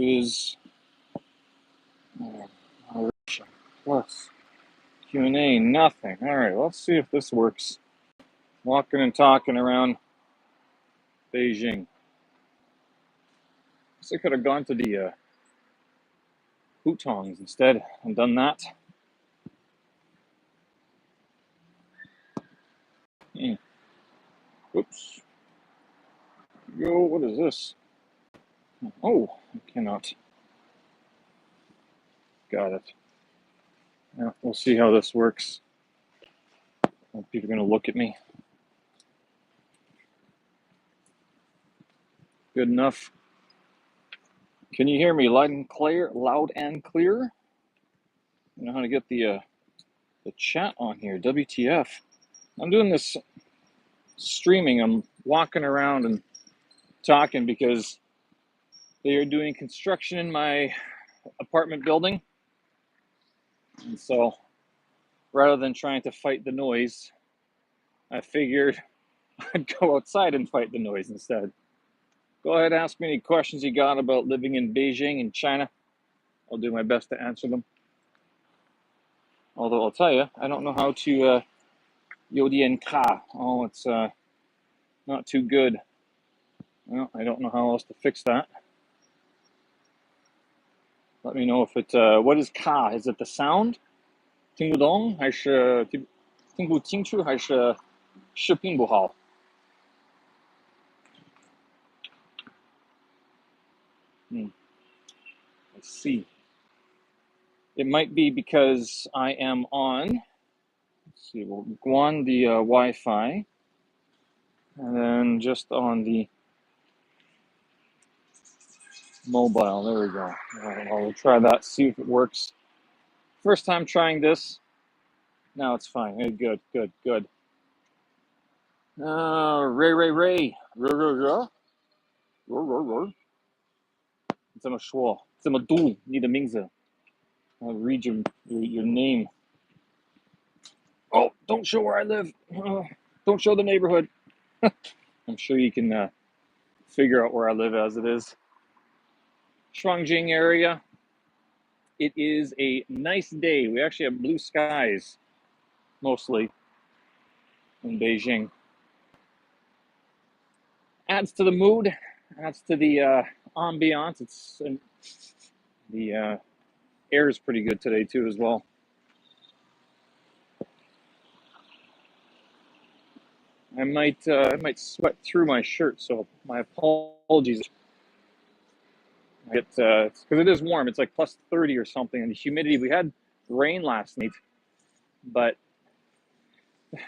is plus Q&A, nothing. All right, let's see if this works. Walking and talking around Beijing. I could have gone to the hutongs instead and done that. Oops. Go, what is this? Oh, I cannot. Got it. Yeah, we'll see how this works. People are going to look at me. Good enough. Can you hear me loud and clear? Loud and clear? I know how to get the chat on here. WTF? I'm doing this streaming. I'm walking around and talking because they are doing construction in my apartment building, and so rather than trying to fight the noise, I figured I'd go outside and fight the noise instead. Go ahead, ask me any questions you got about living in Beijing in China. I'll do my best to answer them. Although I'll tell you, I don't know how to Yodian Ka. Oh, it's not too good. Well, I don't know how else to fix that. Let me know if it, what is Ka? Is it the sound? 听不懂还是听不清楚还是视频不好? Let's see. It might be because I am on, let's see, we'll go on the Wi-Fi, and then just on the mobile. There we go. All right, I'll try that, see if it works. First time trying this. Now it's fine. Hey, good. Ray. 怎么说？怎么读你的名字? I'll read your name. Oh, don't show where I live. Don't show the neighborhood. I'm sure you can figure out where I live as it is. Shuangjing area. It is a nice day. We actually have blue skies, mostly, in Beijing. Adds to the mood, adds to the ambiance. The air is pretty good today too as well. I might sweat through my shirt, so my apologies. It's because it is warm. It's like plus 30 or something, and the humidity. We had rain last night, but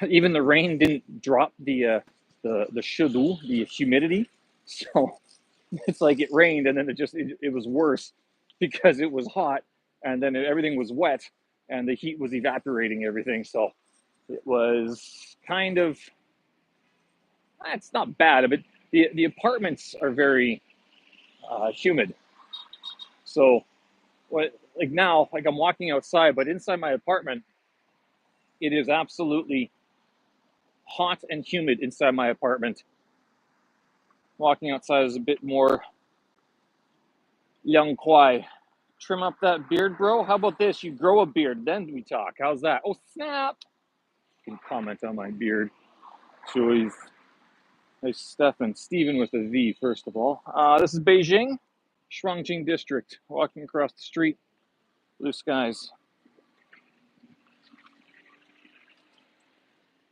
even the rain didn't drop the shudu, the humidity. So it's like it rained, and then it was worse because it was hot, and then everything was wet, and the heat was evaporating everything. So it was kind of, it's not bad, but the apartments are very humid. So like now, like I'm walking outside, but inside my apartment, it is absolutely hot and humid inside my apartment. Walking outside is a bit more young kwai. Trim up that beard, bro. How about this? You grow a beard, then we talk. How's that? Oh, snap. You can comment on my beard. Joyce. Nice, Steven with a V, first of all. This is Beijing, Shuangjing district. Walking across the street. Blue skies.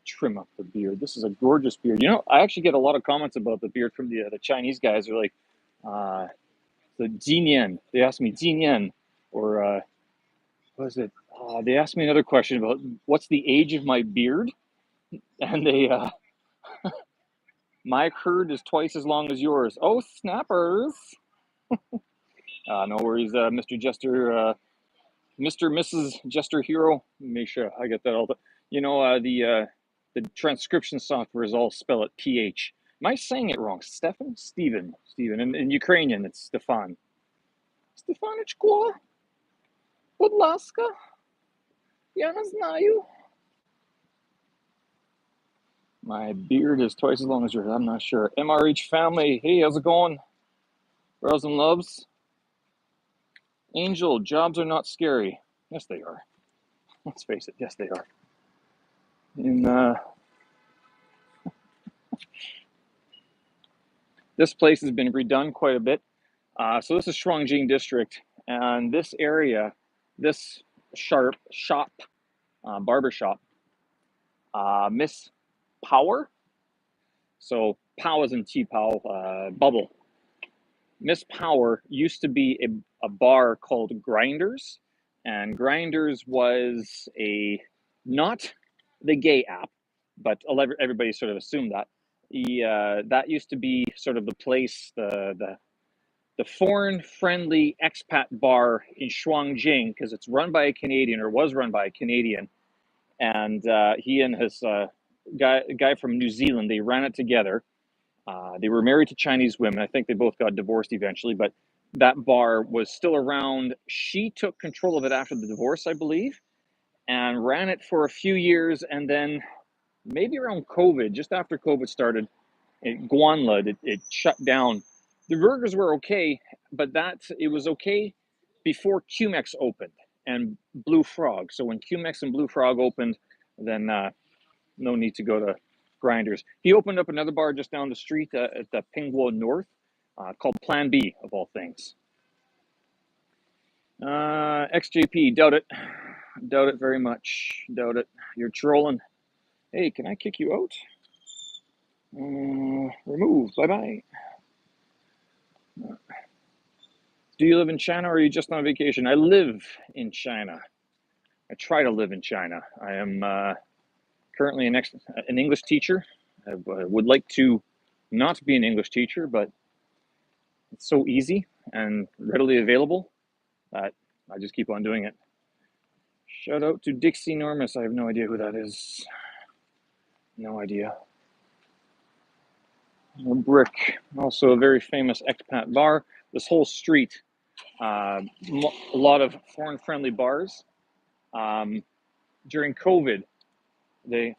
Trim up the beard. This is a gorgeous beard. You know, I actually get a lot of comments about the beard from the Chinese guys. They're like, the Jinian. They asked me Jinian, or what is it? They asked me another question about what's the age of my beard, and they my herd is twice as long as yours. Oh, snappers! No worries, Mr. Jester, Mrs. Jester Hero. Make sure I get that all. You know, the transcription software is all spelled PH. Am I saying it wrong? Steven. And in Ukrainian, it's Stefan. Stefanichko. Будь ласка. Я не знаю. My beard is twice as long as yours. I'm not sure. MRH family. Hey, how's it going? Bros and loves. Angel, jobs are not scary. Yes, they are. Let's face it. Yes, they are. In this place has been redone quite a bit. So this is Shuangjing district, and this area, this barber shop, Miss Power. So Pow is in T Pow, bubble. Miss Power used to be a bar called Grinders, and Grinders was not the gay app, but everybody sort of assumed that. That used to be sort of the place, the foreign-friendly expat bar in Shuangjing, because it's run by a Canadian, or was run by a Canadian, and he and his guy from New Zealand, they ran it together. They were married to Chinese women. I think they both got divorced eventually, but that bar was still around. She took control of it after the divorce, I believe, and ran it for a few years. And then maybe around COVID, just after COVID started, it shut down. The burgers were okay, but it was okay before QMEX opened and Blue Frog. So when QMEX and Blue Frog opened, then no need to go to Grinders. He opened up another bar just down the street at the Pingguo North called Plan B, of all things. XJP, doubt it. Doubt it very much. Doubt it. You're trolling. Hey, can I kick you out? Remove. Bye-bye. Do you live in China or are you just on vacation? I live in China. I try to live in China. I am currently an English teacher. I would like to not be an English teacher, but it's so easy and readily available that I just keep on doing it. Shout out to Dixie Normus. I have no idea who that is. No idea. A brick, also a very famous expat bar. This whole street, a lot of foreign-friendly bars. During COVID, during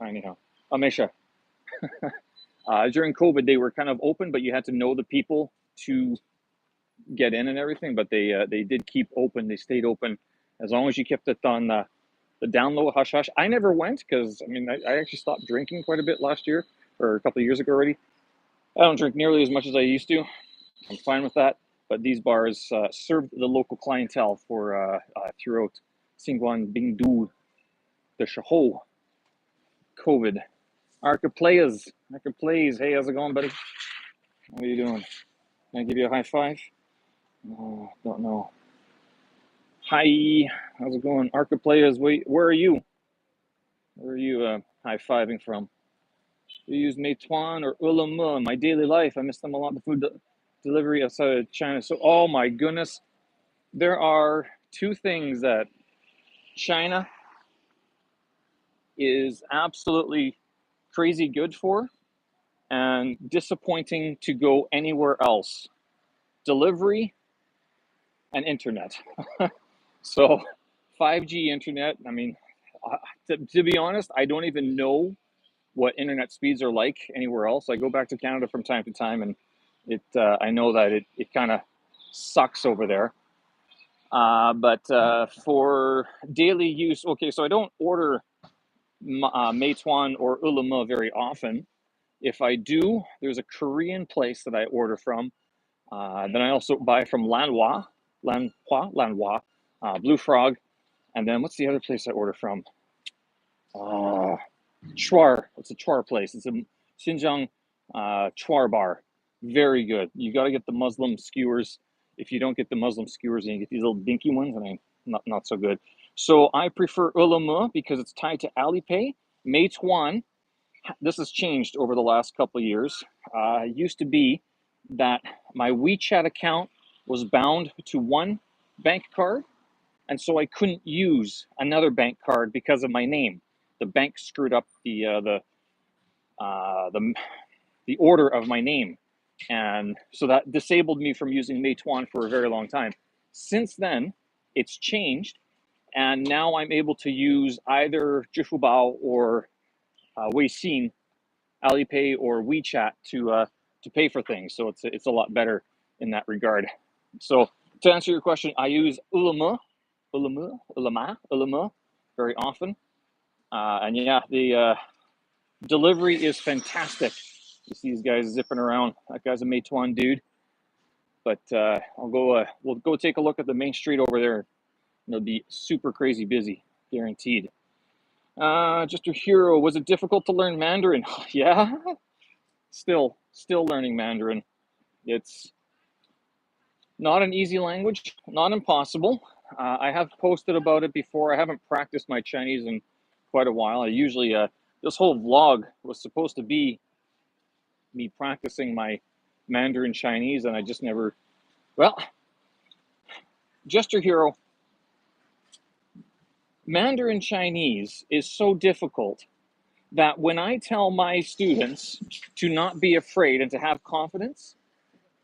COVID, they were kind of open, but you had to know the people to get in and everything. But they did keep open. They stayed open as long as you kept it on the down low, hush hush. I never went because I actually stopped drinking quite a bit last year, or a couple of years ago already. I don't drink nearly as much as I used to. I'm fine with that. But these bars served the local clientele for throughout Xinguan Bingdu, the Shahou, COVID. Archiplayas. Hey, how's it going, buddy? How are you doing? Can I give you a high five? Oh, don't know. Hi, how's it going? Archiplayas, where are you? Where are you high-fiving from? Do you use Meituan or Ulama in my daily life? I miss them a lot. The food delivery outside of China. So, oh my goodness. There are two things that China is absolutely crazy good for and disappointing to go anywhere else. Delivery and internet. So 5G internet, to be honest, I don't even know what internet speeds are like anywhere else. I go back to Canada from time to time, and I know that it kind of sucks over there. But for daily use, okay, so I don't order Meituan or Ulama very often. If I do, there's a Korean place that I order from. Then I also buy from Lanhua, Blue Frog, and then what's the other place I order from? Chwar. It's a Chwar place. It's a Xinjiang Chwar bar. Very good. You got to get the Muslim skewers. If you don't get the Muslim skewers, and you get these little dinky ones, not so good. So I prefer Ulama because it's tied to Alipay. Meituan, this has changed over the last couple of years. It used to be that my WeChat account was bound to one bank card, and so I couldn't use another bank card because of my name. The bank screwed up the order of my name, and so that disabled me from using Meituan for a very long time. Since then, it's changed, and now I'm able to use either Zhifubao or Weixin, Alipay or WeChat to pay for things. So it's a lot better in that regard. So To answer your question, I use ulama very often. And yeah, the delivery is fantastic. You see these guys zipping around. That guy's a Meituan dude. But I'll go. We'll go take a look at the main street over there. It'll be super crazy busy, guaranteed. Just your hero. Was it difficult to learn Mandarin? Yeah, still learning Mandarin. It's not an easy language, not impossible. I have posted about it before. I haven't practiced my Chinese in quite a while. I usually this whole vlog was supposed to be me practicing my Mandarin Chinese, and I just never. Well, just your hero. Mandarin Chinese is so difficult that when I tell my students to not be afraid and to have confidence,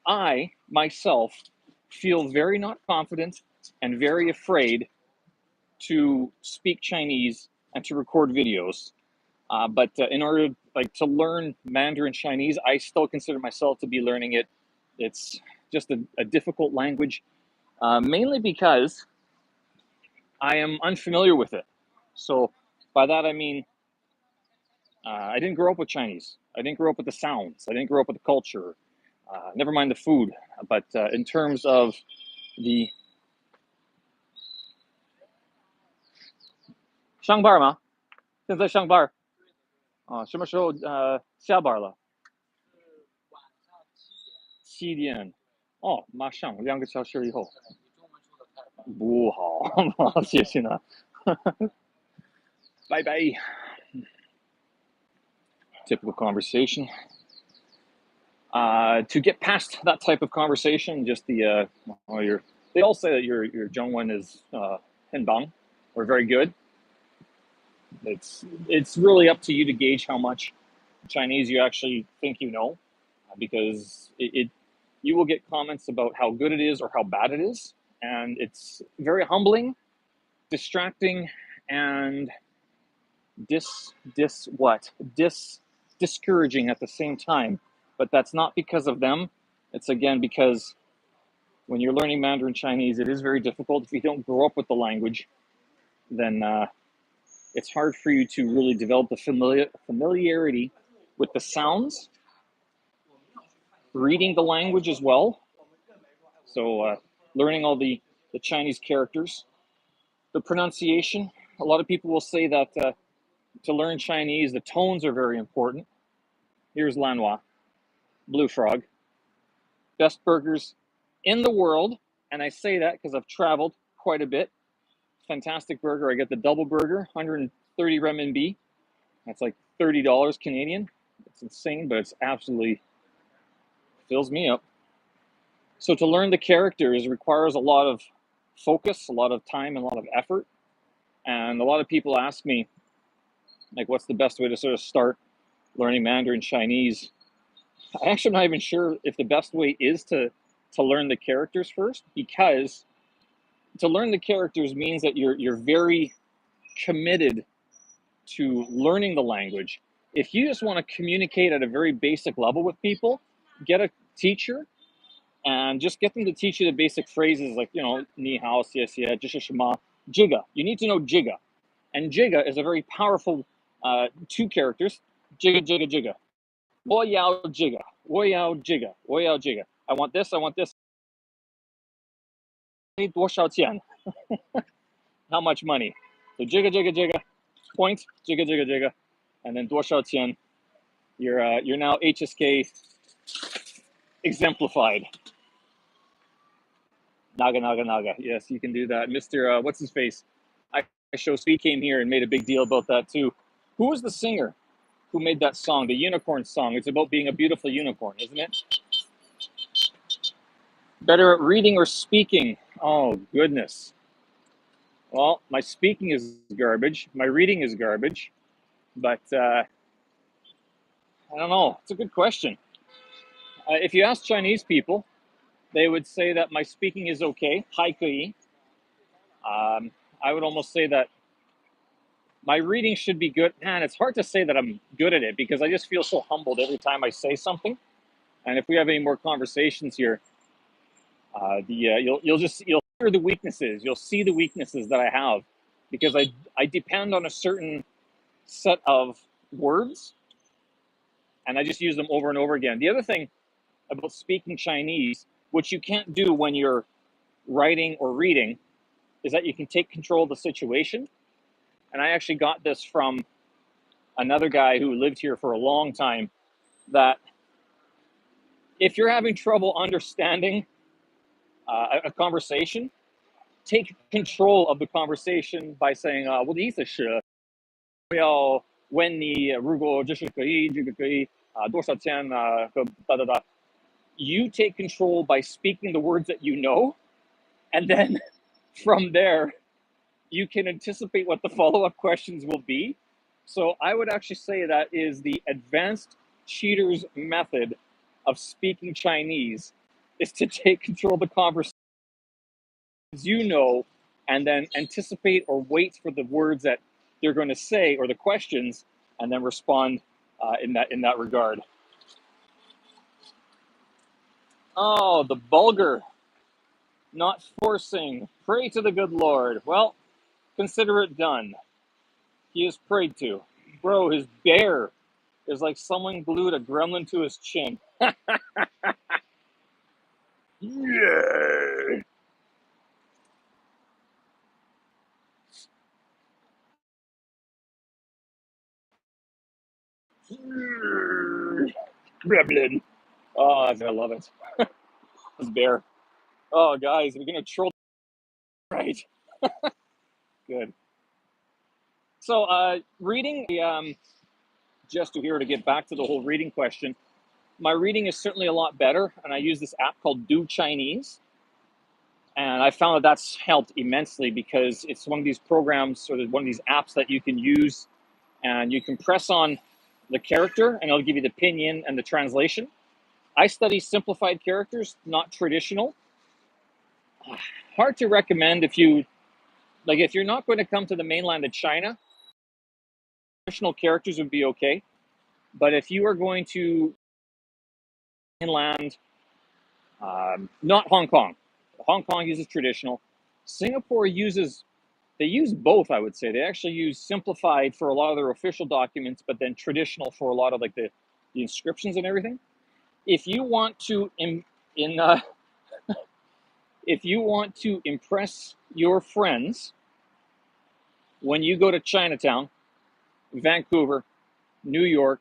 I myself feel very not confident and very afraid to speak Chinese and to record videos. But in order to learn Mandarin Chinese, I still consider myself to be learning it. It's just a difficult language, mainly because I am unfamiliar with it. So by that I mean I didn't grow up with Chinese. I didn't grow up with the sounds. I didn't grow up with the culture. Never mind the food. But in terms of the 上班吗？现在上班啊？什么时候下班了？7点。哦，马上2个小时以后。不好，谢谢呢。拜拜。Typical conversation. To get past that type of conversation, just the they all say that your Zhongwen is Henbang, or very good. It's really up to you to gauge how much Chinese you actually think you know, because you will get comments about how good it is or how bad it is, and it's very humbling, distracting, and discouraging at the same time. But that's not because of them. It's again because when you're learning Mandarin Chinese, it is very difficult. If you don't grow up with the language, then it's hard for you to really develop the familiarity with the sounds, reading the language as well. So learning all the Chinese characters, the pronunciation. A lot of people will say that to learn Chinese, the tones are very important. Here's Lanhua, Blue Frog, best burgers in the world, and I say that because I've traveled quite a bit. Fantastic burger. I get the double burger, 130 renminbi. That's like $30 Canadian. It's insane, but it's absolutely fills me up. So to learn the characters requires a lot of focus, a lot of time, and a lot of effort. And a lot of people ask me, like, what's the best way to sort of start learning Mandarin Chinese? I'm actually not even sure if the best way is to learn the characters first, because to learn the characters means that you're very committed to learning the language. If you just want to communicate at a very basic level with people, get a teacher and just get them to teach you the basic phrases like, ni hao, xie xie, 这是什么, jiga. You need to know jiga. And jiga is a very powerful 2 characters. Jiga, jiga, jiga. 我要 jiga. 我要 jiga. 我要 jiga. I want this, I want this. 你多少钱? How much money? So jiga, jiga, jiga. Point, jiga, jiga, jiga. And then 多少钱? You're now HSK exemplified. Naga, naga, naga. Yes, you can do that. Mr. What's his face? I Show Speed came here and made a big deal about that too. Who was the singer who made that song, the unicorn song? It's about being a beautiful unicorn, isn't it? Better at reading or speaking? Oh, goodness. Well, my speaking is garbage. My reading is garbage. But I don't know. It's a good question. If you ask Chinese people, they would say that my speaking is okay, 还可以. I would almost say that my reading should be good. Man, it's hard to say that I'm good at it because I just feel so humbled every time I say something. And if we have any more conversations here, You'll hear the weaknesses. You'll see the weaknesses that I have because I depend on a certain set of words and I just use them over and over again. The other thing about speaking Chinese, which you can't do when you're writing or reading, is that you can take control of the situation. And I actually got this from another guy who lived here for a long time, that if you're having trouble understanding a conversation, take control of the conversation by saying,我的意思是要问你如果这是可以这个可以多少钱和哒哒哒 You take control by speaking the words that you know, and then from there you can anticipate what the follow-up questions will be. So I would actually say that is the advanced cheater's method of speaking Chinese, is to take control of the conversation you know, and then anticipate or wait for the words that they're going to say or the questions, and then respond in that regard. Oh, the vulgar, not forcing. Pray to the good Lord. Well, consider it done. He is prayed to. Bro, his bear is like someone glued a gremlin to his chin. Yeah. Gremlin. Oh, I love it. His bear. Oh, guys, we're gonna troll. Right. Good. So, reading. Just to get back to the whole reading question. My reading is certainly a lot better, and I use this app called Do Chinese, and I found that that's helped immensely because it's one of these programs or one of these apps that you can use, and you can press on the character, and it'll give you the pinyin and the translation. I study simplified characters, not traditional. Hard to recommend if you're not going to come to the mainland of China. Traditional characters would be okay, but if you are going to mainland, not Hong Kong. Hong Kong uses traditional. Singapore they use both, I would say. They actually use simplified for a lot of their official documents, but then traditional for a lot of like the inscriptions and everything. If you want to if you want to impress your friends when you go to Chinatown, Vancouver, New York,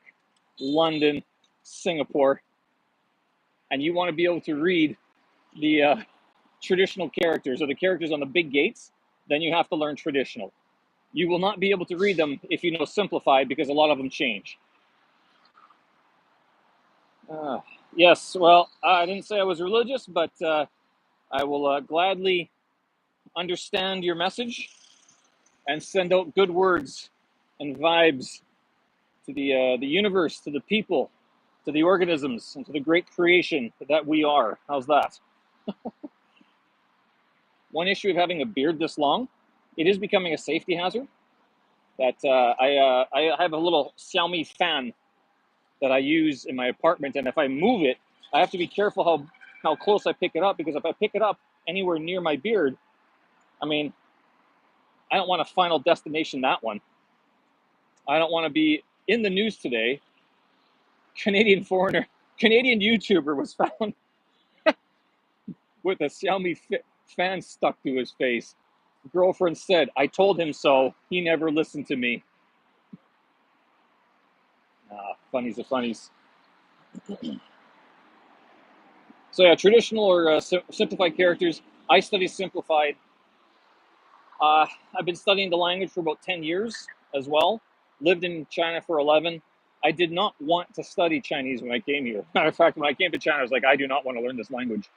London, Singapore, and you want to be able to read the traditional characters or the characters on the big gates, then you have to learn traditional. You will not be able to read them if you know simplified because a lot of them change. Yes, well, I didn't say I was religious, but I will gladly understand your message and send out good words and vibes to the universe, to the people, to the organisms, and to the great creation that we are. How's that? One issue of having a beard this long, it is becoming a safety hazard. That I have a little Xiaomi fan that I use in my apartment, and if I move it, I have to be careful how close I pick it up, because if I pick it up anywhere near my beard, I mean, I don't want a Final Destination that one. I don't want to be in the news today. Canadian YouTuber was found with a Xiaomi fan stuck to his face. Girlfriend said, "I told him so. He never listened to me." Funnies are funnies. So yeah, traditional or simplified characters. I study simplified. I've been studying the language for about 10 years as well. Lived in China for 11. I did not want to study Chinese when I came here. Matter of fact, when I came to China, I was like, I do not want to learn this language.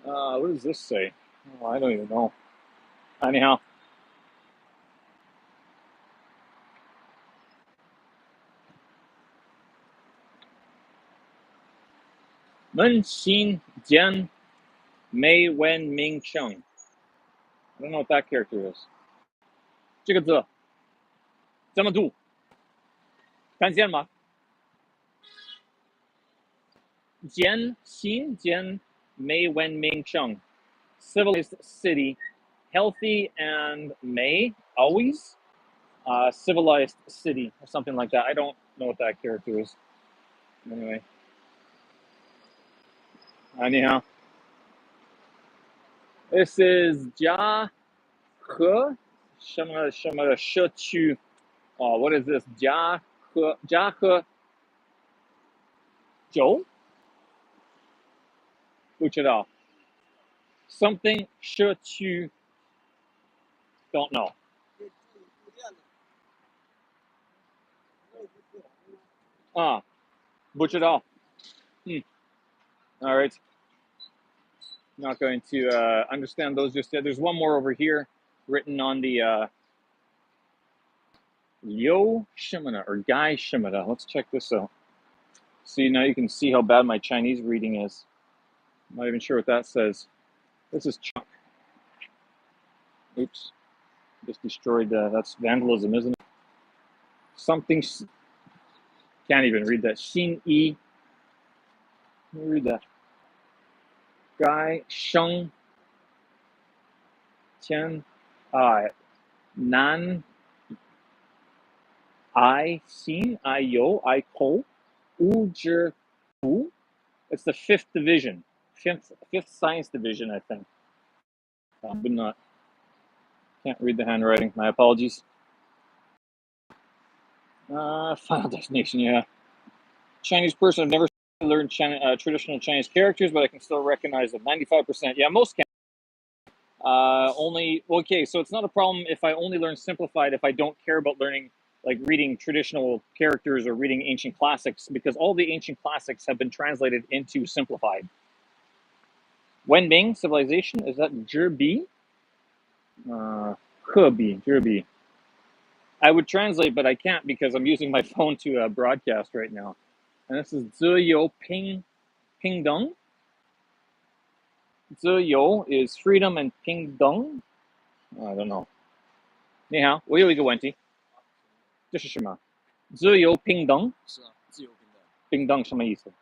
What does this say? Oh, I don't even know. Anyhow. Men Xin Jian Mei Wen Ming Cheng. I don't know what that character is. 这个字怎么读？看见吗？简心简 Mei Wen Ming Cheng. Civilized city. Healthy and May, always. Civilized city, or something like that. I don't know what that character is. Anyway. Anyhow. This is Jia He. 什么社区? Oh, what is this? Jia He 九? 不知道. Something 社区. Don't know. Ah, 不知道. All right. Not going to understand those just yet. There's one more over here written on the Liu Shimada or Guy Shimada. Let's check this out. See, now you can see how bad my Chinese reading is. I'm not even sure what that says. This is Chuck. Oops. Just destroyed that's vandalism, isn't it? Something. Can't even read that. Xin Yi. Let me read that. Guy Sheng Tian Nan I Xin I Yo I Ko Wu Zhi Fu. It's the 5th division. Fifth science division, I think. But not. Can't read the handwriting. My apologies. Final destination, yeah. Chinese person. I've never learned traditional Chinese characters, but I can still recognize them. 95%. Yeah, most can. Only, okay, so it's not a problem if I only learn simplified if I don't care about learning, like reading traditional characters or reading ancient classics, because all the ancient classics have been translated into simplified. Wenbing, civilization, is that Zhibi? Hebi, Zhibi. I would translate, but I can't because I'm using my phone to broadcast right now. And this is Ziyou Pingdong. Ziyou is freedom and Pingdong. I don't know. 你好，我有一个问题，这是什么？自由平等？是啊，自由平等。平等什么意思？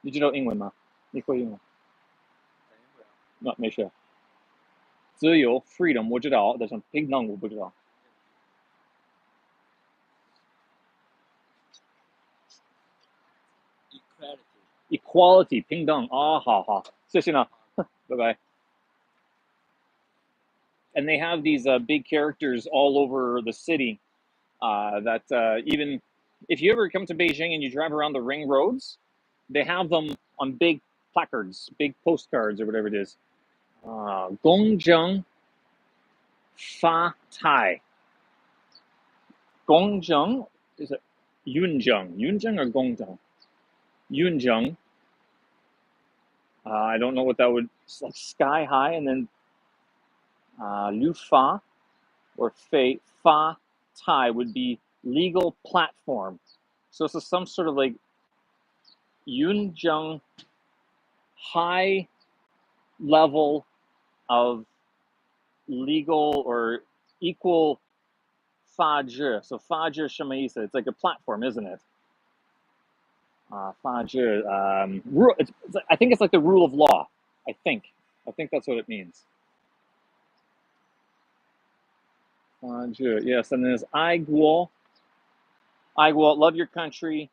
你知道英文吗？你会英文？那没事。自由 freedom 我知道，但是平等我不知道。Equality 平等啊，好好，谢谢呢，拜拜。And they have these big characters all over the city that even if you ever come to Beijing and you drive around the ring roads, they have them on big placards, big postcards or whatever it is. Gongzheng Fa Tai. Gongzheng, is it Yunzheng? Yunzheng or Gongzheng? Yunzheng. I don't know what that would, it's like sky high, and then Lu Fa or Fei Fa Tai would be legal platform. So this is some sort of like Yunzheng high level of legal or equal fazhi. So fazhi 什么意思? It's like a platform, isn't it? Fazhi. I think it's like the rule of law. I think that's what it means. Fazhi, yes. And then there's ai guo, love your country.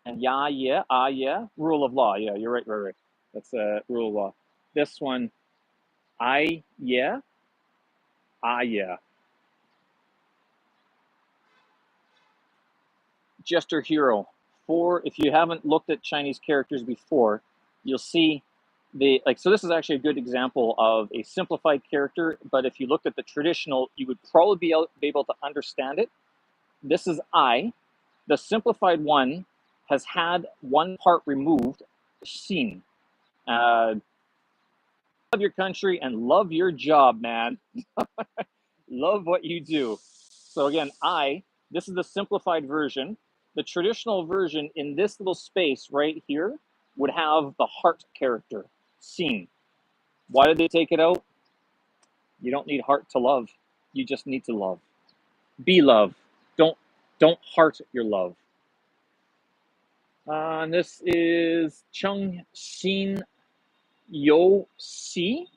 And yeah, rule of law. Yeah, you're right. That's rule of law. This one, yeah. Jester hero. If you haven't looked at Chinese characters before, you'll see so this is actually a good example of a simplified character, but if you looked at the traditional, you would probably be able to understand it. This is I. The simplified one has had one part removed, xin. Love your country and love your job, man. Love what you do. So again, this is the simplified version. The traditional version in this little space right here would have the heart character, xin. Why did they take it out? You don't need heart to love. You just need to love. Be love. Don't heart your love. And this is Chung Xin Yo Si.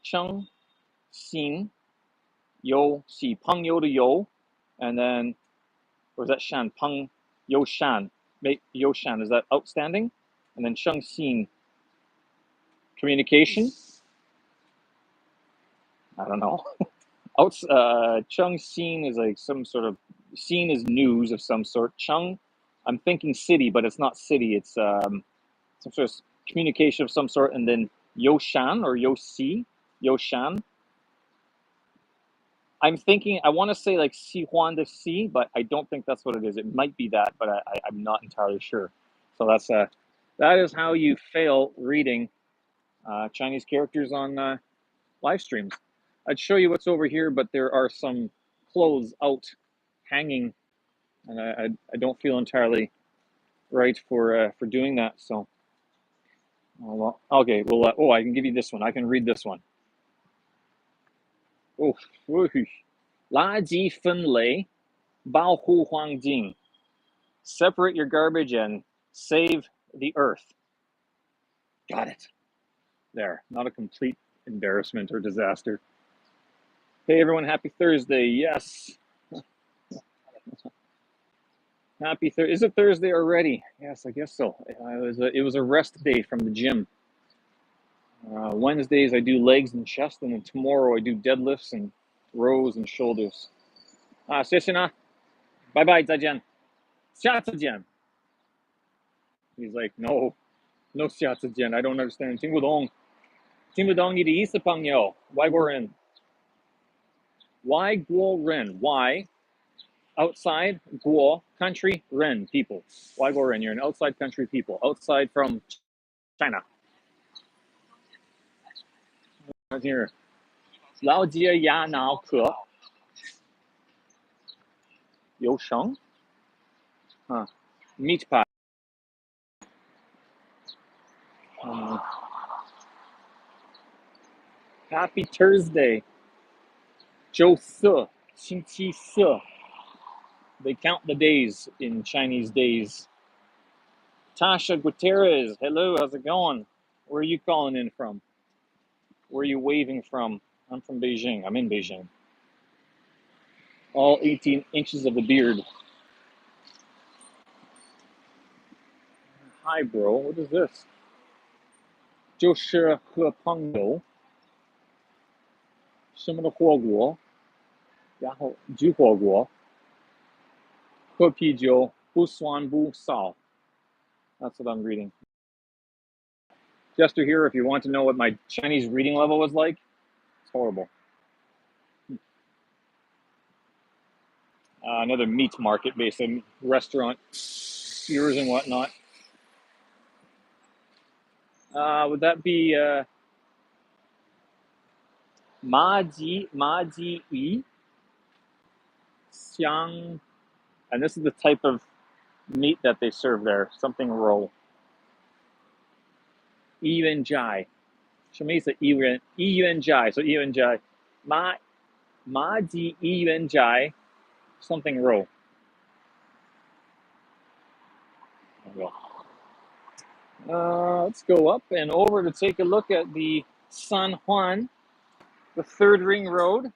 Chung Xin Yo Si. Peng Yo to Yo. And then, or is that Shan? Peng Yo Shan. Yo Shan, is that outstanding? And then Chung Xin, communication. I don't know. Chung Xin is like some sort of, Xin is news of some sort. Chung, I'm thinking city, but it's not city. It's some sort of communication of some sort. And then Yoshan or Yosi, Yoshan. I'm thinking, I want to say like Si Huan de Si, but I don't think that's what it is. It might be that, but I'm not entirely sure. So that is how you fail reading Chinese characters on live streams. I'd show you what's over here, but there are some clothes out hanging, and I don't feel entirely right for doing that. So, well, okay. Well, oh, I can give you this one. I can read this one. Oh, 垃圾分类，保护环境. Separate your garbage and save the earth. Got it. There. Not a complete embarrassment or disaster. Hey everyone, happy Thursday. Yes. Happy Thursday. Is it Thursday already? Yes, I guess so. It was a rest day from the gym. Wednesdays I do legs and chest, and then tomorrow I do deadlifts and rows and shoulders. 谢谢呢. Bye bye, 再见. 下次见. He's like, no, no 下次见. I don't understand. 听不懂你的意思，朋友。外国人。外国人. Why? Outside, 国 country, 人 people. 外国人, you're an outside country people. Outside from China. Here. 了解牙脑科. 有声? Meat pie. Happy Thursday. 周四, 星期四. They count the days in Chinese days. Tasha Gutierrez, hello, how's it going? Where are you calling in from? Where are you waving from? I'm from Beijing. I'm in Beijing. All 18 inches of the beard. Hi, bro. What is this? 就是和朋友什么的火锅，然后煮火锅，喝啤酒，不酸不臊. That's what I'm reading. Just to hear, if you want to know what my Chinese reading level was like, it's horrible. Another meat market based on restaurant, skewers and whatnot. Would that be Ma Ji Yi Xiang? And this is the type of meat that they serve there. Something roll. Yuan Jai. 什么意思？yuan Jai. So yuan Jai. Ma Ji yuan Jai. Something roll. Let's go up and over to take a look at the San Juan, the third ring road.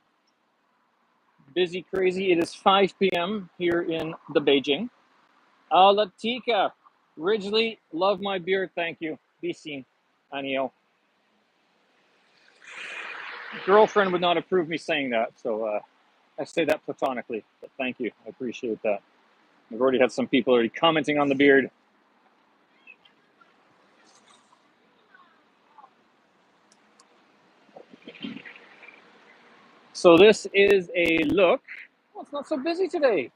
Busy, crazy. It is 5 p.m. here in the Beijing. Latika, Ridgely, love my beard, thank you. Be seen, Anio. Girlfriend would not approve me saying that, so I say that platonically, but thank you. I appreciate that. I've already had some people already commenting on the beard. So this is a look. Oh, it's not so busy today.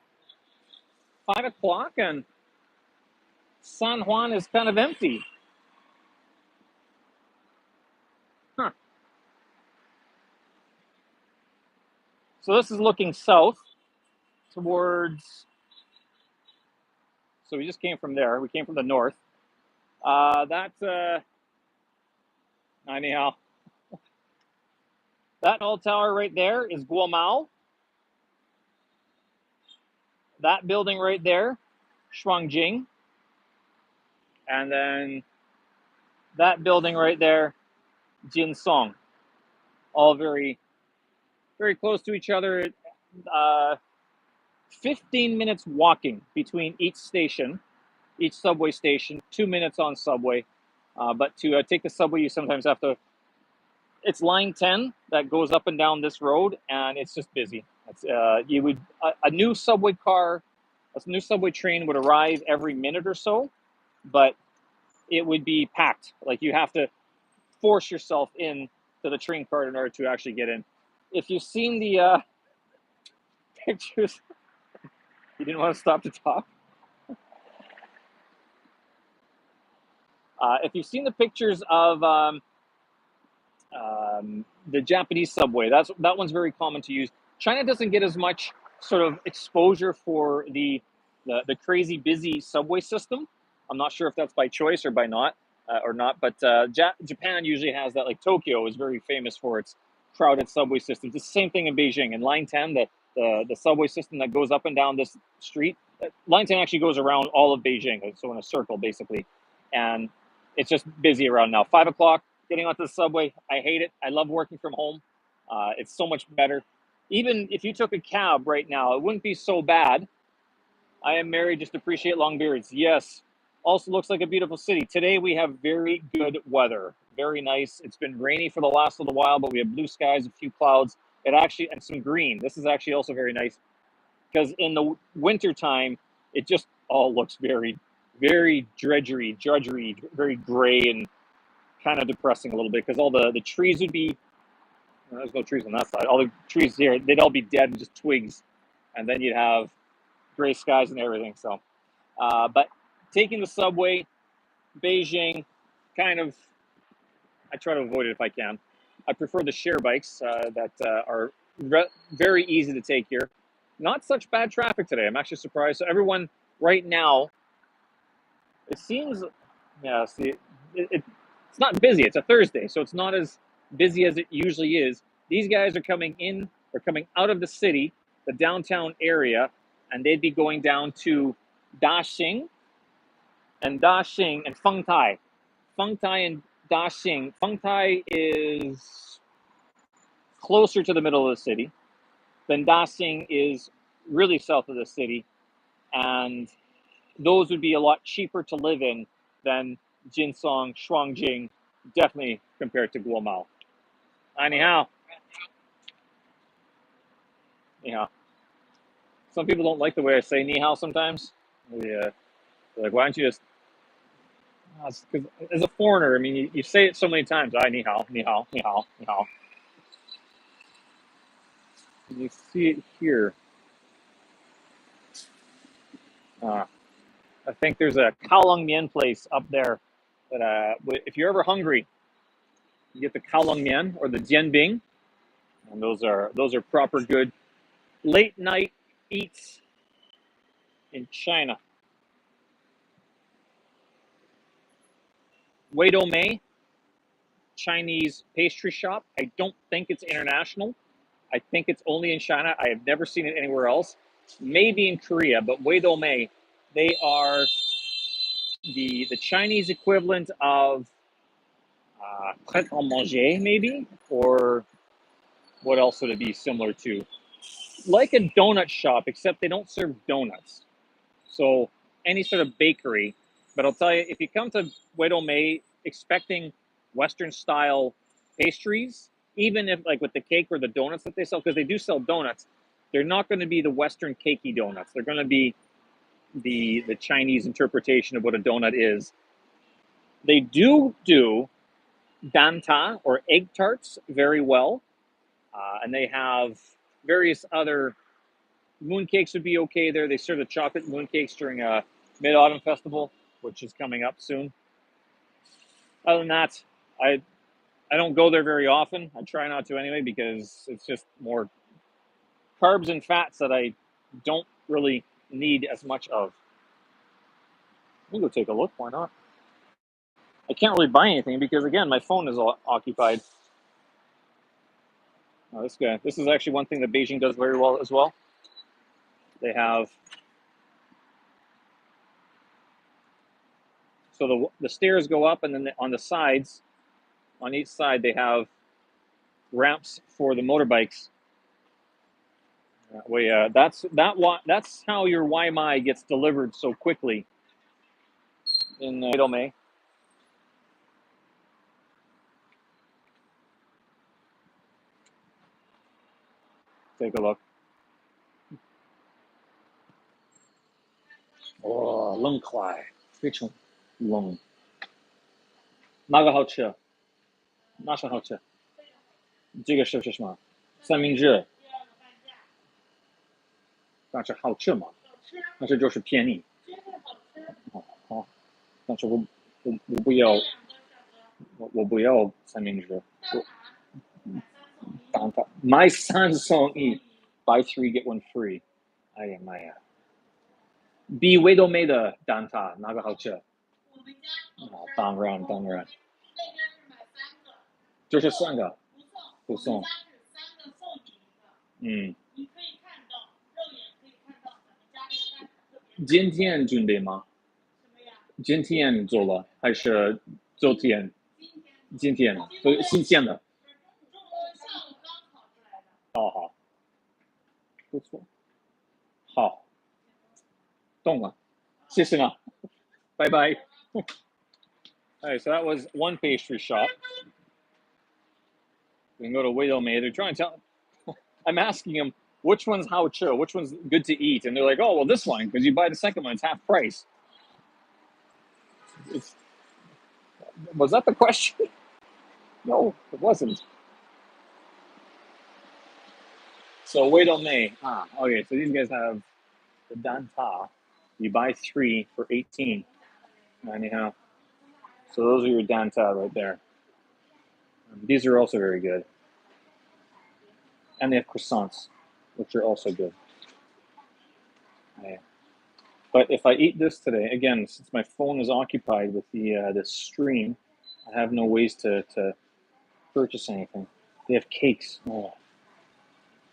5 o'clock and San Juan is kind of empty. Huh. So this is looking south towards, so we just came from there. We came from the north. Anyhow, that old tower right there is Guomao. That building right there, Shuangjing. and then that building right there, Jinsong, all very, very close to each other. 15 minutes walking between each station, each subway station, 2 minutes on subway. But to take the subway, you sometimes have to. It's line 10 that goes up and down this road, and it's just busy. It's, you would a new subway car, a new subway train would arrive every minute or so, but it would be packed. Like you have to force yourself in to the train car in order to actually get in. If you've seen the pictures, you didn't want to stop to talk. If you've seen the pictures of the Japanese subway, that one's very common to use. China doesn't get as much sort of exposure for the crazy busy subway system. I'm not sure if that's by choice or by not or not, but Japan usually has that. Like Tokyo is very famous for its crowded subway systems. It's the same thing in Beijing. In Line 10, the subway system that goes up and down this street, Line 10 actually goes around all of Beijing, so in a circle basically, and it's just busy around now. 5 o'clock, getting onto the subway, I hate it. I love working from home. It's so much better. Even if you took a cab right now, it wouldn't be so bad. I am married, just appreciate long beards. Yes. Also looks like a beautiful city. Today we have very good weather. Very nice. It's been rainy for the last little while, but we have blue skies, a few clouds. It actually, and some green. This is actually also very nice because in the winter time, it just all looks very, very drudgery, very gray and kind of depressing a little bit because all the trees would be, well, there's no trees on that side. All the trees here, they'd all be dead and just twigs. And then you'd have gray skies and everything. So, but taking the subway, Beijing, kind of, I try to avoid it if I can. I prefer the share bikes that are very easy to take here. Not such bad traffic today. I'm actually surprised. So everyone right now, it seems, yeah, see, it's not busy. It's a Thursday, so it's not as busy as it usually is. These guys are coming in, they're coming out of the city, the downtown area, and they'd be going down to Daxing and Fengtai. Fengtai and Daxing. Fengtai is closer to the middle of the city. Then Daxing is really south of the city, and those would be a lot cheaper to live in than Jinsong, Shuangjing, definitely compared to Guomao. Anyhow, yeah. Some people don't like the way I say ni hao sometimes. Yeah, like, why don't you just? Because as a foreigner, I mean, you say it so many times. Ni hao, ni hao, ni hao, ni hao. And you see it here. Uh, I think there's a Kowloon Mian place up there that if you're ever hungry, you get the Kowloon Mian or the Jianbing, and those are proper good late night eats in China. Wei Mei, Chinese pastry shop. I don't think it's international. I think it's only in China. I have never seen it anywhere else. Maybe in Korea, but Wei Mei, they are the Chinese equivalent of prêt à manger, maybe, or what else would it be similar to? Like a donut shop, except they don't serve donuts. So any sort of bakery. But I'll tell you, if you come to Wei Mei expecting Western style pastries, even if like with the cake or the donuts that they sell, because they do sell donuts, they're not going to be the Western cakey donuts. They're going to be the Chinese interpretation of what a donut is. They do danta or egg tarts very well, and they have various other mooncakes would be okay there. They serve the chocolate mooncakes during a Mid-Autumn Festival, which is coming up soon. Other than that, I don't go there very often. I try not to anyway because it's just more carbs and fats that I don't really need as much of. Let me go take a look. Why not? I can't really buy anything because, again, my phone is all occupied. Oh, this guy. This is actually one thing that Beijing does very well as well. They have So the stairs go up, and then on the sides, on each side, they have ramps for the motorbikes. That's how your Waimai gets delivered so quickly in Idome. Take a look.哦，冷快，非常冷。哪个好吃？哪是好吃？这个是什么？三明治。但是好吃吗？但是就是便宜。哦好，但是我不要，我不要三明治。买三送一，buy three get one free。哎呀妈呀！比味都没的蛋挞哪个好吃？当然当然，就是三个不送。嗯，今天准备吗？今天做了还是昨天？今天新鲜的。好好，不错，好，懂了，谢谢了，拜拜。Alright, so that was one pastry shop. We can go to Widowmay. They're trying to tell. I'm asking them which one's how chill, which one's good to eat, and they're like, "Oh, well, this one because you buy the second one, it's half price." It's, was that the question? No, it wasn't. So Widowmay. Okay. So these guys have the danta. You buy three for 18. Anyhow, so those are your danta right there. These are also very good. And they have croissants, which are also good. Yeah. But if I eat this today, again, since my phone is occupied with the stream, I have no ways to purchase anything. They have cakes. Oh.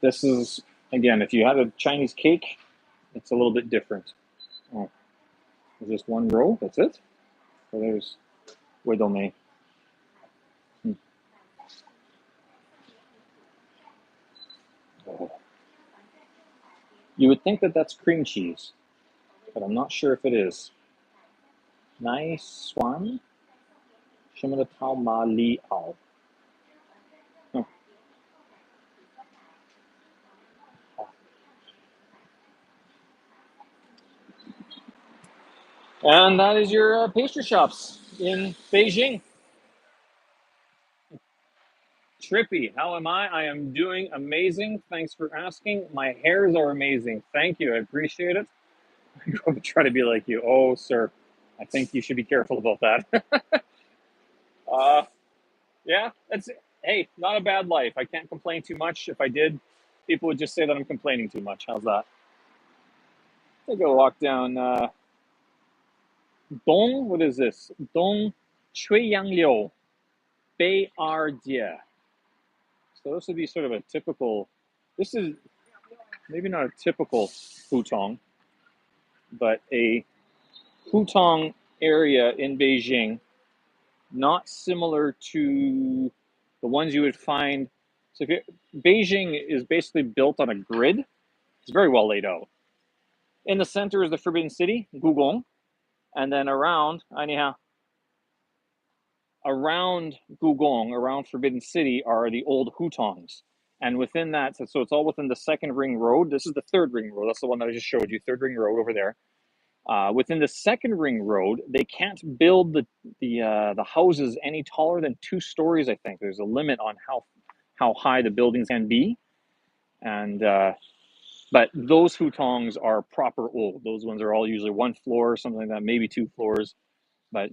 This is, again, if you had a Chinese cake, it's a little bit different. Oh. There's just one row, that's it? So there's Widome. Oh. You would think that that's cream cheese, but I'm not sure if it is. Nice one. Shimada Tao Ma Li Ao. And that is your pastry shops in Beijing. Trippy, how am I? I am doing amazing. Thanks for asking. My hairs are amazing. Thank you. I appreciate it. I'm going to try to be like you. Oh, sir, I think you should be careful about that. Yeah, that's hey, not a bad life. I can't complain too much. If I did, people would just say that I'm complaining too much. How's that? Take a walk down Dong. What is this? Dong Chuiyang Liu Bei Er Jie. So this would be sort of a typical. This is maybe not a typical hutong, but a hutong area in Beijing, not similar to the ones you would find. So Beijing is basically built on a grid. It's very well laid out. In the center is the Forbidden City, Gugong, and then around Gugong, around Forbidden City, are the old hutongs. And within that, so it's all within the second ring road. This is the third ring road. That's the one that I just showed you, third ring road over there. Within the second ring road, they can't build the houses any taller than 2 stories. I think there's a limit on how high the buildings can be, and but those hutongs are proper old. Those ones are all usually 1 floor or something like that, maybe 2 floors. But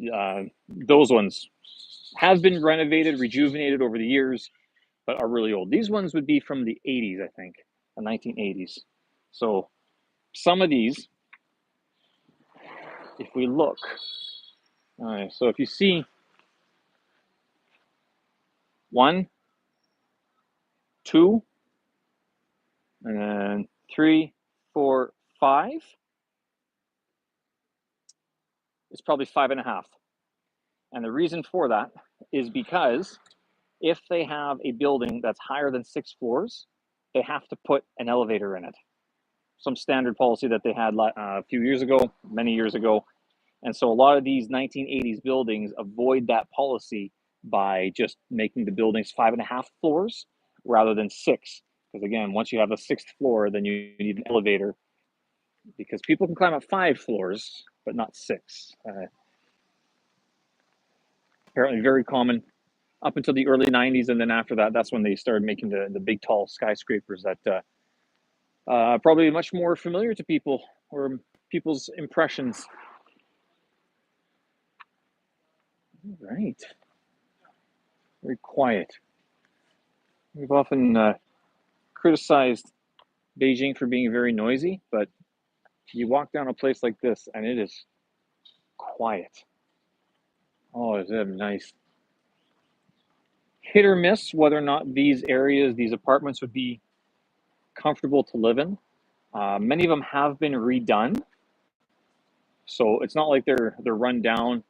those ones have been renovated, rejuvenated over the years, but are really old. These ones would be from the 80s, I think, the 1980s. So some of these, if we look, all right, so if you see 1, 2, and then 3, 4, 5, it's probably 5.5. And the reason for that is because if they have a building that's higher than 6 floors, they have to put an elevator in it. Some standard policy that they had a few years ago, many years ago. And so a lot of these 1980s buildings avoid that policy by just making the buildings 5.5 floors rather than 6. Because again, once you have a 6th floor, then you need an elevator because people can climb up 5 floors, but not 6. Apparently very common up until the early 90s. And then after that, that's when they started making the big, tall skyscrapers that probably much more familiar to people or people's impressions. All right. Very quiet. We've often criticized Beijing for being very noisy, but you walk down a place like this and it is quiet. Oh, is it nice. Hit or miss whether or not these areas, these apartments would be comfortable to live in. Many of them have been redone, so it's not like they're run down.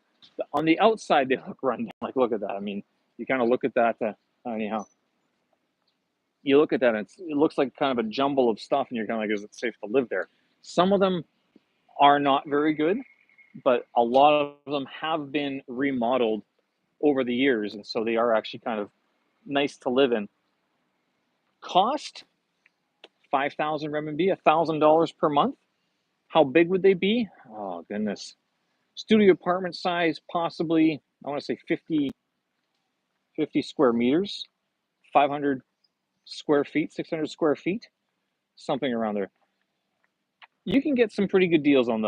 On the outside, they look run down. Like, look at that. I mean, you kind of look at that. Anyhow, you look at that, and it looks like kind of a jumble of stuff, and you're kind of like, is it safe to live there? Some of them are not very good, but a lot of them have been remodeled over the years, and so they are actually kind of nice to live in. Cost 5,000 renminbi, $1,000 per month. How big would they be? Oh goodness. Studio apartment size, possibly, I want to say 50 square meters, 500 square feet, 600 square feet, something around there. You can get some pretty good deals on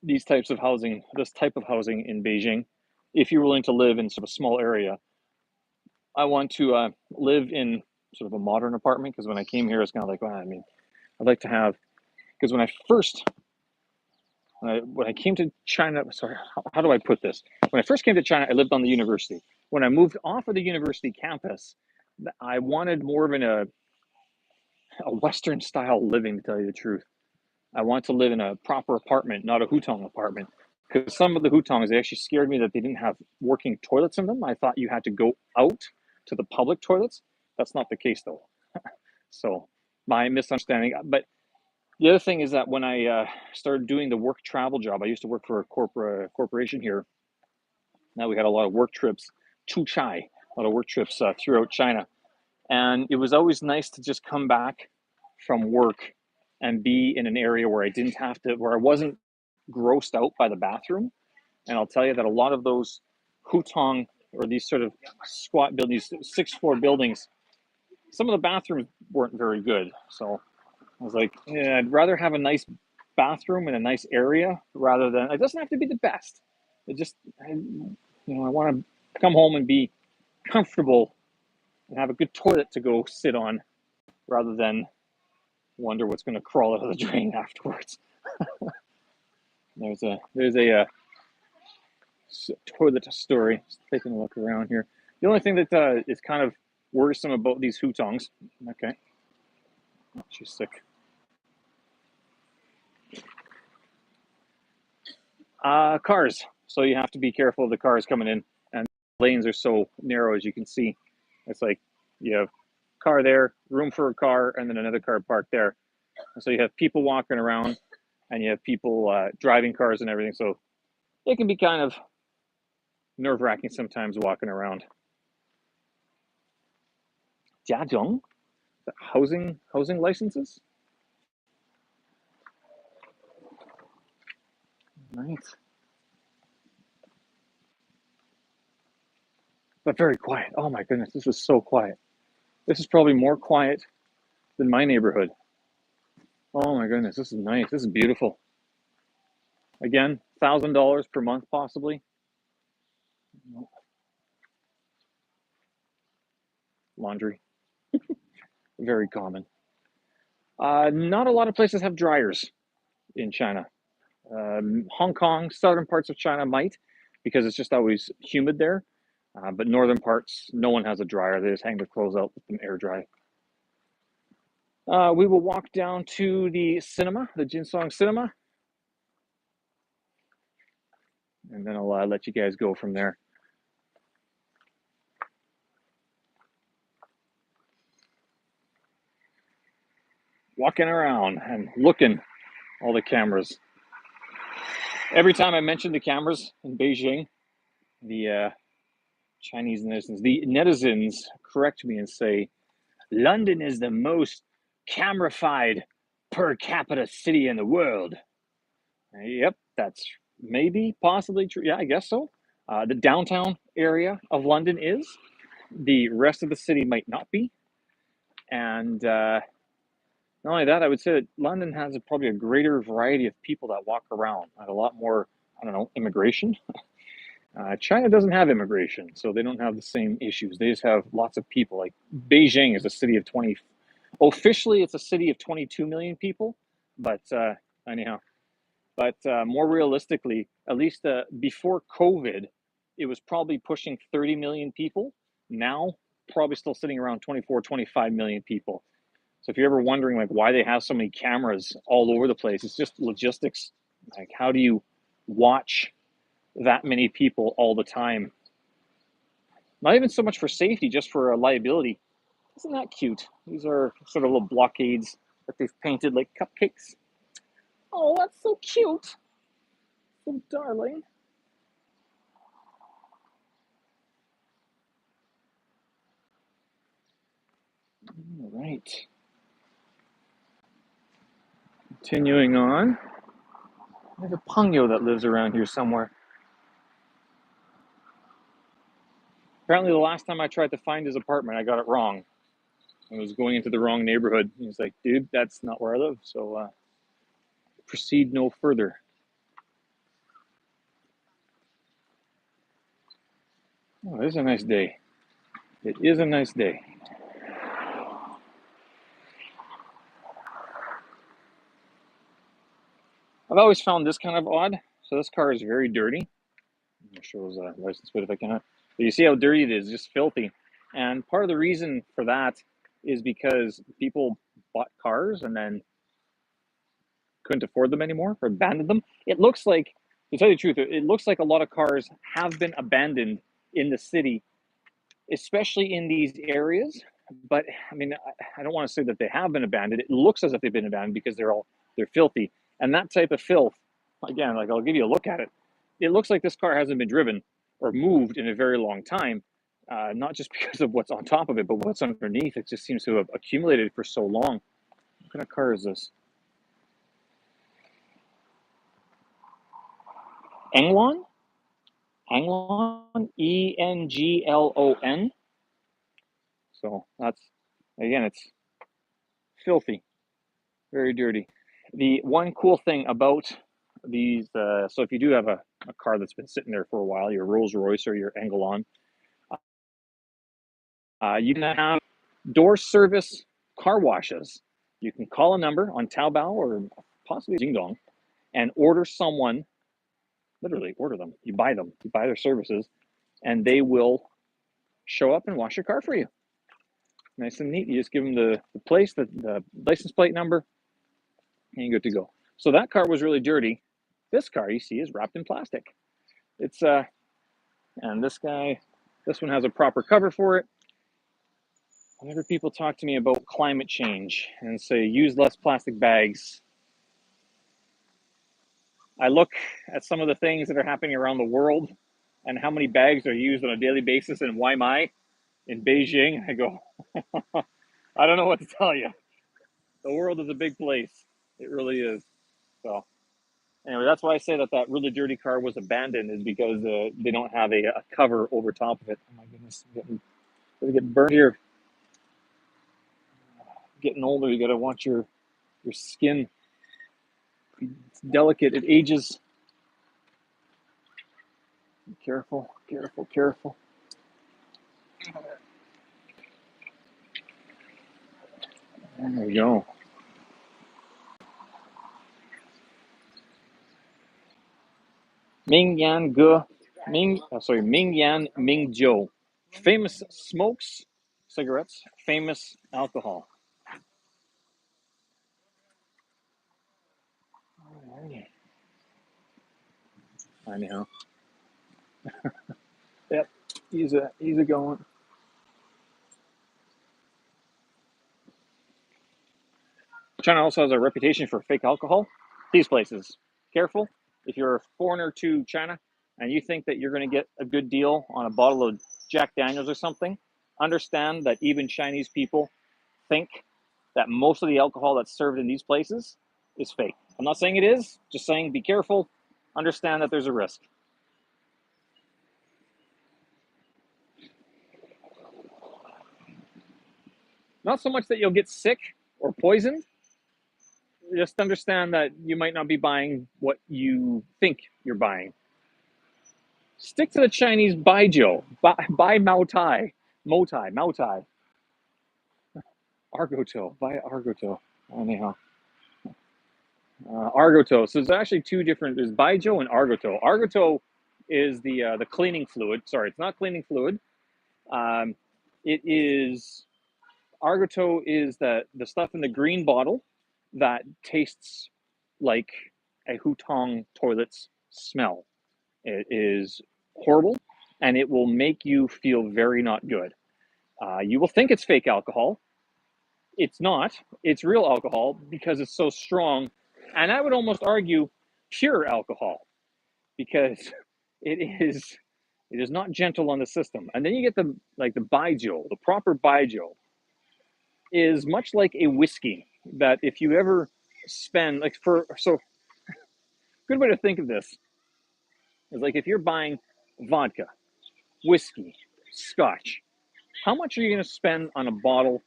these types of housing, this type of housing in Beijing, if you're willing to live in sort of a small area. I want to live in sort of a modern apartment because when I came here, it's kind of like, well, I mean, I'd like to have, because when I came to China, sorry, how do I put this? When I first came to China, I lived on the university. When I moved off of the university campus, I wanted more of a Western style living, to tell you the truth. I want to live in a proper apartment, not a hutong apartment. Because some of the hutongs, they actually scared me that they didn't have working toilets in them. I thought you had to go out to the public toilets. That's not the case, though. So my misunderstanding. But the other thing is that when I started doing the work travel job, I used to work for a corporation here. Now we had a lot of work trips to Chai, a lot of work trips throughout China. And it was always nice to just come back from work and be in an area where I wasn't grossed out by the bathroom. And I'll tell you that a lot of those hutong or these sort of squat buildings, 6th floor buildings, some of the bathrooms weren't very good. So I was like, yeah, I'd rather have a nice bathroom in a nice area rather than, it doesn't have to be the best. I want to come home and be comfortable and have a good toilet to go sit on rather than wonder what's going to crawl out of the drain afterwards. There's a toilet story. Just taking a look around here. The only thing that is kind of worrisome about these hutongs. Okay, she's sick. Cars. So you have to be careful of the cars coming in, and lanes are so narrow, as you can see. It's like you have car there, room for a car, and then another car parked there. And so you have people walking around, and you have people driving cars and everything. So it can be kind of nerve-wracking sometimes walking around. Jiazhong, housing licenses. Nice. But very quiet. Oh my goodness, this is so quiet. This is probably more quiet than my neighborhood. Oh my goodness, this is nice. This is beautiful. Again, $1,000 per month, possibly. Laundry, very common. Not a lot of places have dryers in China. Hong Kong, southern parts of China might, because it's just always humid there. But northern parts, no one has a dryer. They just hang their clothes out, let them air dry. We will walk down to the cinema, the Jinsong cinema. and then I'll let you guys go from there. Walking around and looking all the cameras. Every time I mention the cameras in Beijing, the Chinese netizens correct me and say, London is the most camera-fied per capita city in the world. Yep, that's maybe possibly true. Yeah, I guess so. The downtown area of London is. The rest of the city might not be. And not only that, I would say that London has probably a greater variety of people that walk around, and a lot more, I don't know, immigration. China doesn't have immigration, so they don't have the same issues. They just have lots of people. Like Beijing is a city of 20. Officially, it's a city of 22 million people, but anyhow. But more realistically, at least before COVID, it was probably pushing 30 million people. Now, probably still sitting around 24, 25 million people. So if you're ever wondering like why they have so many cameras all over the place, it's just logistics. Like how do you watch that many people all the time? Not even so much for safety, just for liability. Isn't that cute? These are sort of little blockades that they've painted like cupcakes. Oh, that's so cute. So darling. All right. Continuing on. There's a Pungyo that lives around here somewhere. Apparently, the last time I tried to find his apartment, I got it wrong. I was going into the wrong neighborhood. He's like, dude, that's not where I live. So proceed no further. Oh, it is a nice day. It is a nice day. I've always found this kind of odd. So this car is very dirty. It shows a license plate if I can. But you see how dirty it is, just filthy. And part of the reason for that is because people bought cars and then couldn't afford them anymore or abandoned them. It looks like, to tell you the truth, it looks like a lot of cars have been abandoned in the city, especially in these areas. But I mean, I don't want to say that they have been abandoned. It looks as if they've been abandoned because they're filthy. And that type of filth, again, like I'll give you a look at it. It looks like this car hasn't been driven or moved in a very long time. Not just because of what's on top of it, but what's underneath. It just seems to have accumulated for so long. What kind of car is this? Englon? Englon? Englon. So that's, again, it's filthy, very dirty. The one cool thing about these, so if you do have a car that's been sitting there for a while, your Rolls Royce or your Englon, you can have door service car washes. You can call a number on Taobao or possibly Jingdong and order someone, literally order them. You buy their services, and they will show up and wash your car for you. Nice and neat. You just give them the place, the license plate number, and you're good to go. So that car was really dirty. This car, you see, is wrapped in plastic. It's and this one has a proper cover for it. Whenever people talk to me about climate change and say use less plastic bags, I look at some of the things that are happening around the world and how many bags are used on a daily basis in Waimai, in Beijing. I go, I don't know what to tell you. The world is a big place. It really is. So anyway, that's why I say that really dirty car was abandoned, is because they don't have a cover over top of it. Oh my goodness, I'm gonna get burned here. Getting older, you gotta watch your skin. It's delicate. It ages. Be careful, careful, careful. There we go. Mingyan Ge Mingyan Mingzhou. Famous smokes, cigarettes, famous alcohol. Anyhow, Yep, easy going. China also has a reputation for fake alcohol. These places, careful. If you're a foreigner to China and you think that you're going to get a good deal on a bottle of Jack Daniels or something, understand that even Chinese people think that most of the alcohol that's served in these places is fake. I'm not saying it is, just saying be careful. Understand that there's a risk. Not so much that you'll get sick or poisoned, just understand that you might not be buying what you think you're buying. Stick to the Chinese baijiu, buy Mao Tai, Mao Tai, Argoto, buy Argoto. Anyhow, Argoto. So there's actually two different. There's baijiu and Argoto. Argoto is the cleaning fluid. Sorry, it's not cleaning fluid. Um, it is Argoto is the stuff in the green bottle that tastes like a Hutong toilet's smell. It is horrible, and it will make you feel very not good. You will think it's fake alcohol. It's not. It's real alcohol because it's so strong, and I would almost argue pure alcohol because it is not gentle on the system. And then you get the baijiu, the proper baijiu is much like a whiskey that if you ever spend good way to think of this is like if you're buying vodka, whiskey, scotch, how much are you going to spend on a bottle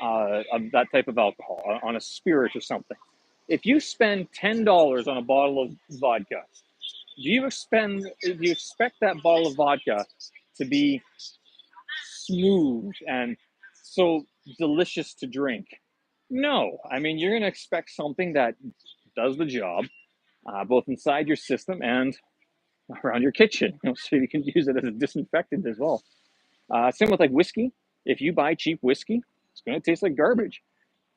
of that type of alcohol, on a spirit or something? If you spend $10 on a bottle of vodka, do you expect that bottle of vodka to be smooth and so delicious to drink? No. I mean, you're going to expect something that does the job, both inside your system and around your kitchen, so you can use it as a disinfectant as well. Same with like whiskey. If you buy cheap whiskey, it's going to taste like garbage.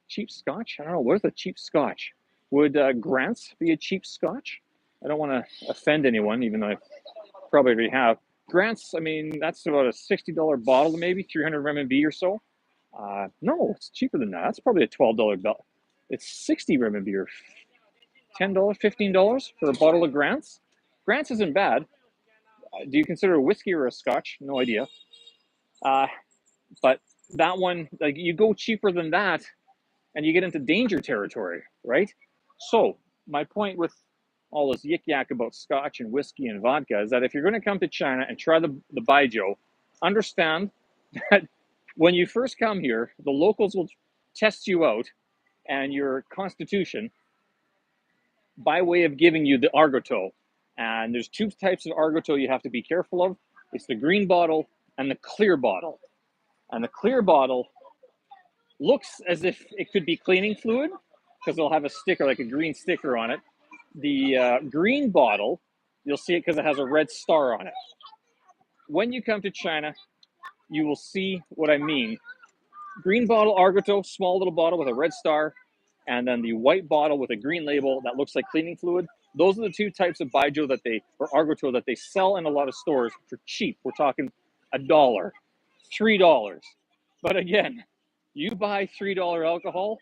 Cheap scotch? I don't know. What's a cheap scotch? Would Grant's be a cheap scotch? I don't want to offend anyone, even though I probably already have. Grant's, I mean, that's about a $60 bottle, maybe 300 RMB or so. No, it's cheaper than that. That's probably a $12 bill. It's 60 RMB or $10, $15 for a bottle of Grant's. Grant's isn't bad. Do you consider a whiskey or a scotch? No idea. Uh, but that one, like you go cheaper than that, and you get into danger territory, right? So my point with all this yik yak about scotch and whiskey and vodka is that if you're going to come to China and try the baijiu, understand that when you first come here, the locals will test you out and your constitution by way of giving you the argoto. And there's two types of argoto you have to be careful of. It's the green bottle and the clear bottle. And the clear bottle looks as if it could be cleaning fluid because it'll have a sticker, like a green sticker on it. The green bottle, you'll see it because it has a red star on it. When you come to China, you will see what I mean. Green bottle Argoto, small little bottle with a red star, and then the white bottle with a green label that looks like cleaning fluid. Those are the two types of baijiu or Argoto that they sell in a lot of stores for cheap. We're talking $1, $3. But again, you buy $3 alcohol,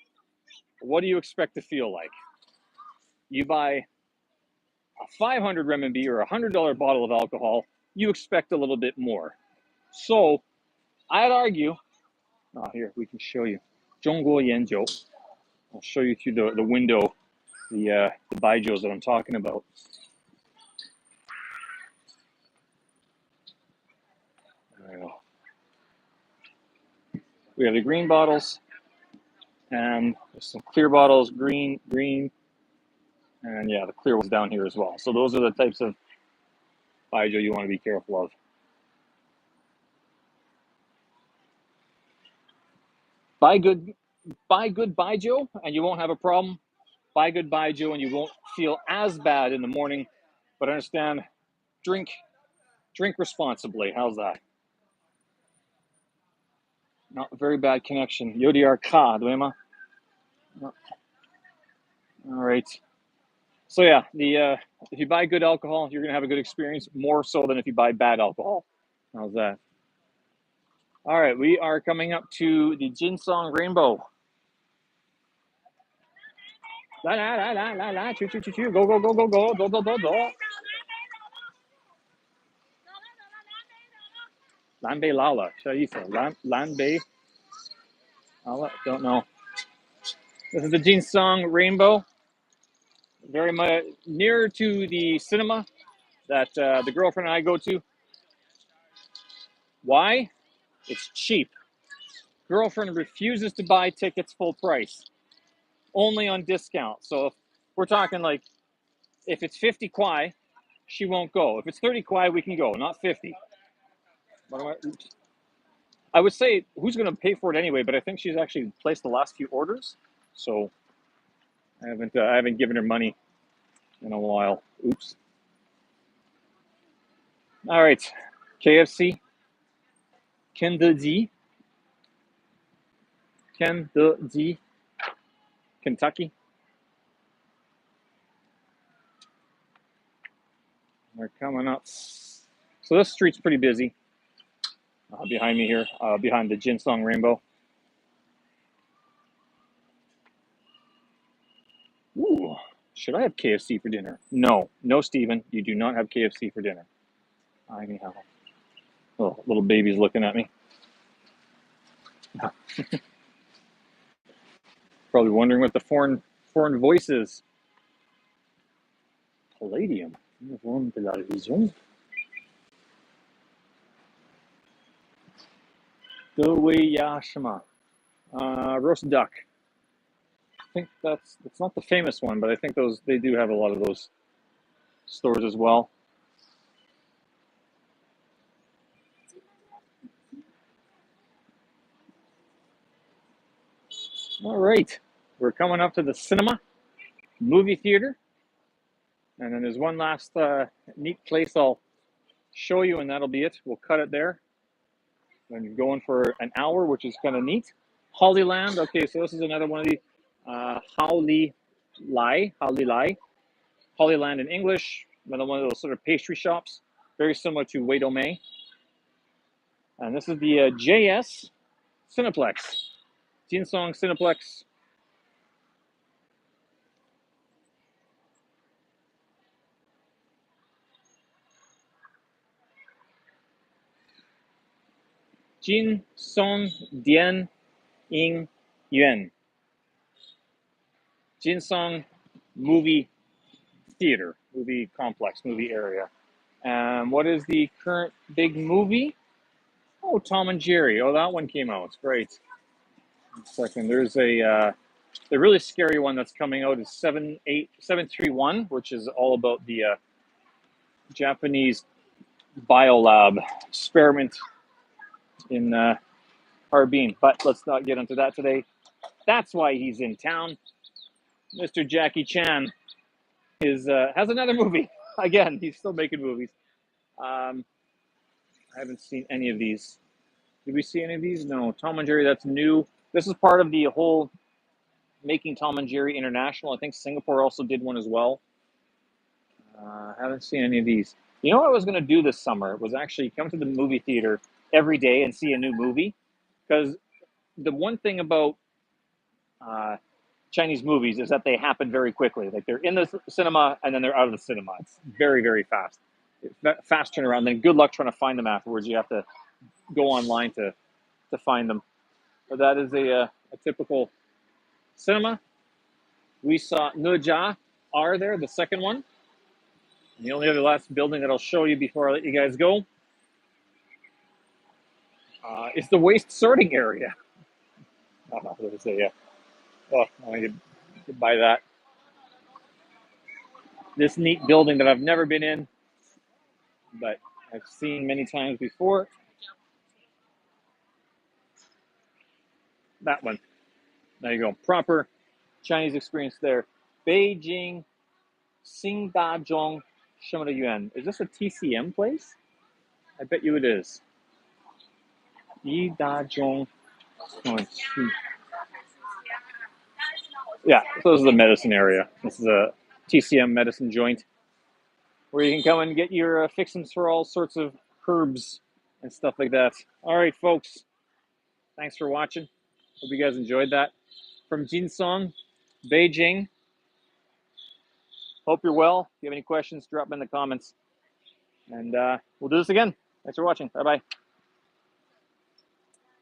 what do you expect to feel like? You buy a 500 renminbi or $100 bottle of alcohol, you expect a little bit more. So I'd argue, here, we can show you. 中国研究. I'll show you through the window the baijius that I'm talking about. There we go. We have the green bottles, and there's some clear bottles, green, and yeah, the clear one's down here as well. So those are the types of baijiu you want to be careful of. Buy good baijiu, and you won't have a problem. Buy good baijiu, and you won't feel as bad in the morning. But understand, drink responsibly. How's that? Not a very bad connection. Yodiar ka, 对吗? All right. So yeah, if you buy good alcohol, you're gonna have a good experience, more so than if you buy bad alcohol. How's that? All right, we are coming up to the Jinsong Rainbow. La la la la la la, choo choo choo choo, go go go go go, do do do do. Lanbei Lala, 啥意思？Lanbei Lala, don't know. This is the Jinsong Rainbow, very much nearer to the cinema that the girlfriend and I go to. Why? It's cheap. Girlfriend refuses to buy tickets full price, only on discount. So if we're talking like, if it's 50 kwai, she won't go. If it's 30 kwai, we can go, not 50. I would say who's going to pay for it anyway, but I think she's actually placed the last few orders, so I haven't given her money in a while. Oops. All right, KFC, Kentucky, Kentucky. We're coming up. So this street's pretty busy. Behind me here, behind the Jinsong Rainbow. Ooh, should I have KFC for dinner? No, Steven, you do not have KFC for dinner. I can have. Oh, little baby's looking at me. Probably wondering what the foreign voice is. Palladium. Uniforme de la Vision. Douyashima. Roast duck. I think that's not the famous one, but I think they do have a lot of those stores as well. All right, we're coming up to the cinema, movie theater, and then there's one last neat place I'll show you, and that'll be it. We'll cut it there. I'm going for an hour, which is kind of neat. Hollyland. Okay, so this is another one of the Howley Lai. Hollyland in English. Another one of those sort of pastry shops, very similar to Wei Do Mei. And this is the JS Cineplex, Jinsong Cineplex. Jinsong Dian Ying Yuan. Jinsong movie theater, movie complex, movie area. What is the current big movie? Oh, Tom and Jerry. Oh, that one came out. It's great. Second, there's the really scary one that's coming out is 731, which is all about the Japanese biolab experiment in Harbin. But let's not get into that today. That's why he's in town. Mr. Jackie Chan has another movie. Again, he's still making movies. I haven't seen any of these. Did we see any of these? No. Tom and Jerry, that's new. This is part of the whole making Tom and Jerry international. I think Singapore also did one as well. Haven't seen any of these. You know what I was going to do this summer was actually come to the movie theater every day and see a new movie. Because the one thing about Chinese movies is that they happen very quickly. Like they're in the cinema and then they're out of the cinema. It's very, very fast. Fast turnaround. Then good luck trying to find them afterwards. You have to go online to find them. But that is a typical cinema. We saw Nujia R there, the second one. And the only other last building that I'll show you before I let you guys go is the waste sorting area. Oh, there's I could buy that. This neat building that I've never been in, but I've seen many times before. That one. There you go. Proper Chinese experience there. Beijing, Xingdazhong, Shemada Yuan. Is this a TCM place? I bet you it is. Yidazhong. Yeah, so this is the medicine area. This is TCM medicine joint, where you can come and get your fixings for all sorts of herbs and stuff like that. All right, folks. Thanks for watching. Hope you guys enjoyed that. From Jinsong, Beijing. Hope you're well. If you have any questions, drop them in the comments. And we'll do this again. Thanks for watching. Bye-bye.